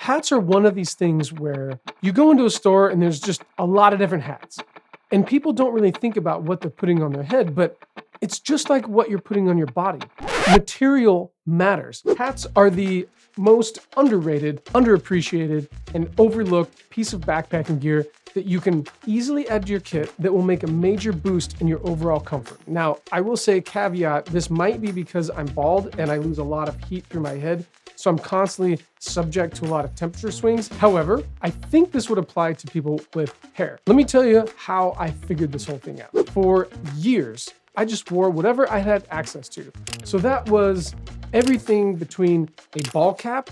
Hats are one of these things where you go into a store and there's just a lot of different hats. And people don't really think about what they're putting on their head, but it's just like what you're putting on your body. Material matters. Hats are the most underrated, underappreciated, and overlooked piece of backpacking gear that you can easily add to your kit that will make a major boost in your overall comfort. Now, I will say caveat, this might be because I'm bald and I lose a lot of heat through my head, so I'm constantly subject to a lot of temperature swings. However, I think this would apply to people with hair. Let me tell you how I figured this whole thing out. For years, I just wore whatever I had access to. So that was everything between a ball cap,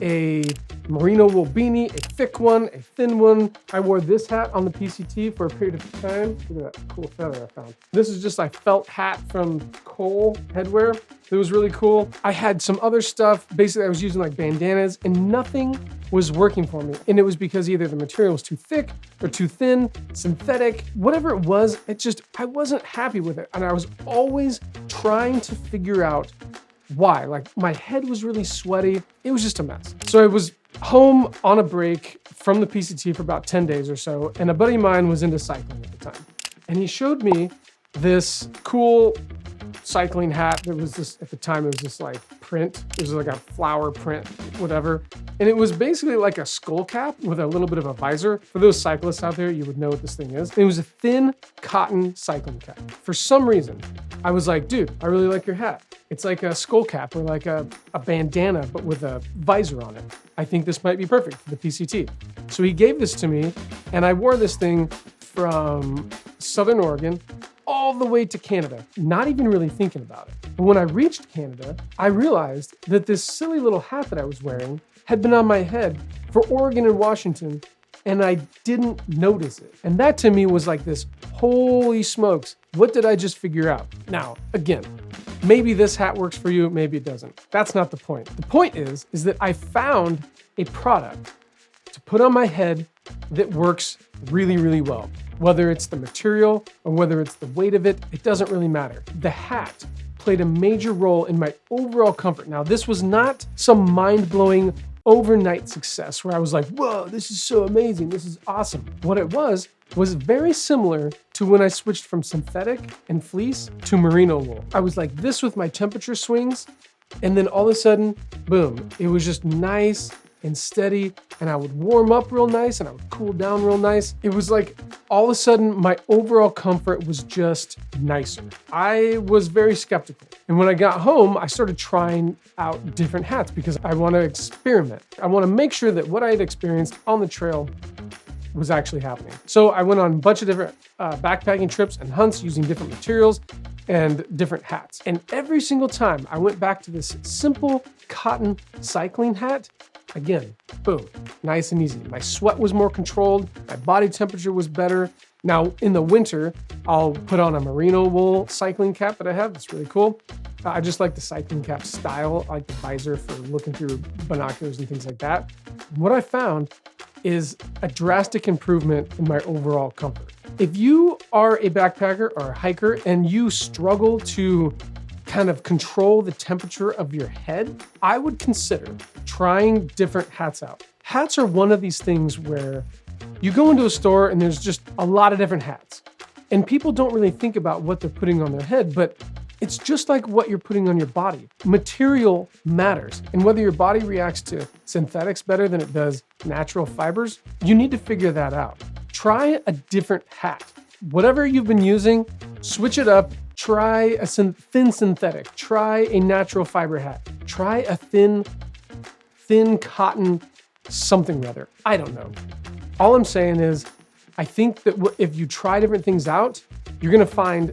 a merino wool beanie, a thick one, a thin one. I wore this hat on the PCT for a period of time. Look at that cool feather I found. This is just a felt hat from Cole Headwear. It was really cool. I had some other stuff. Basically, I was using like bandanas and nothing was working for me. And it was because either the material was too thick or too thin, synthetic, whatever it was, I wasn't happy with it. And I was always trying to figure out why. Like my head was really sweaty. It was just a mess. So I was home on a break from the PCT for about 10 days or so. And a buddy of mine was into cycling at the time. And he showed me this cool cycling hat that was this, at the time, it was this like print. It was like a flower print, whatever. And it was basically like a skull cap with a little bit of a visor. For those cyclists out there, you would know what this thing is. It was a thin cotton cycling cap. For some reason, I was like, dude, I really like your hat. It's like a skull cap or like a bandana, but with a visor on it. I think this might be perfect for the PCT. So he gave this to me and I wore this thing from Southern Oregon all the way to Canada, not even really thinking about it. But when I reached Canada, I realized that this silly little hat that I was wearing had been on my head for Oregon and Washington, and I didn't notice it. And that to me was like this, holy smokes, what did I just figure out? Now, again, maybe this hat works for you, maybe it doesn't. That's not the point. The point is that I found a product to put on my head that works really, really well. Whether it's the material or whether it's the weight of it, it doesn't really matter. The hat played a major role in my overall comfort. Now, this was not some mind-blowing overnight success where I was like, whoa, this is so amazing, this is awesome. What it was very similar to when I switched from synthetic and fleece to merino wool. I was like this with my temperature swings, and then all of a sudden, boom, it was just nice and steady, and I would warm up real nice and I would cool down real nice. It was like all of a sudden my overall comfort was just nicer. I was very skeptical. And when I got home, I started trying out different hats because I want to experiment. I want to make sure that what I had experienced on the trail was actually happening. So I went on a bunch of different backpacking trips and hunts using different materials and different hats. And every single time I went back to this simple cotton cycling hat, again, boom, nice and easy. My sweat was more controlled, my body temperature was better. Now in the winter, I'll put on a merino wool cycling cap that I have. It's really cool. I just like the cycling cap style. I like the visor for looking through binoculars and things like that. What I found is a drastic improvement in my overall comfort. If you are a backpacker or a hiker and you struggle to kind of control the temperature of your head, I would consider trying different hats out. Hats are one of these things where you go into a store and there's just a lot of different hats. And people don't really think about what they're putting on their head, but it's just like what you're putting on your body. Material matters. And whether your body reacts to synthetics better than it does natural fibers, you need to figure that out. Try a different hat. Whatever you've been using, switch it up. Try a thin synthetic. Try a natural fiber hat. Try a thin cotton something or other. I don't know. All I'm saying is, I think that if you try different things out, you're gonna find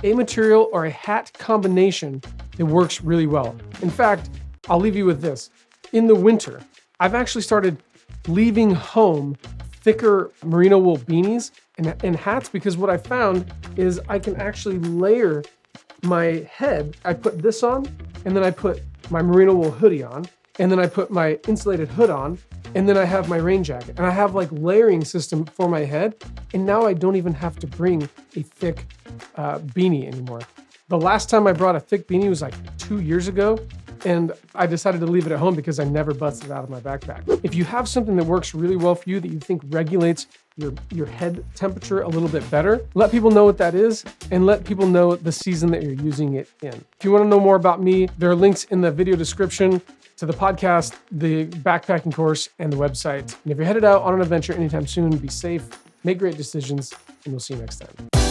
a material or a hat combination that works really well. In fact, I'll leave you with this. In the winter, I've actually started leaving home thicker merino wool beanies and hats because what I found is I can actually layer my head. I put this on, and then I put my merino wool hoodie on, and then I put my insulated hood on, and then I have my rain jacket. And I have like layering system for my head, and now I don't even have to bring a thick beanie anymore. The last time I brought a thick beanie was like 2 years ago, and I decided to leave it at home because I never busted it out of my backpack. If you have something that works really well for you that you think regulates your head temperature a little bit better, let people know what that is and let people know the season that you're using it in. If you want to know more about me, there are links in the video description to the podcast, the backpacking course, and the website. And if you're headed out on an adventure anytime soon, be safe, make great decisions, and we'll see you next time.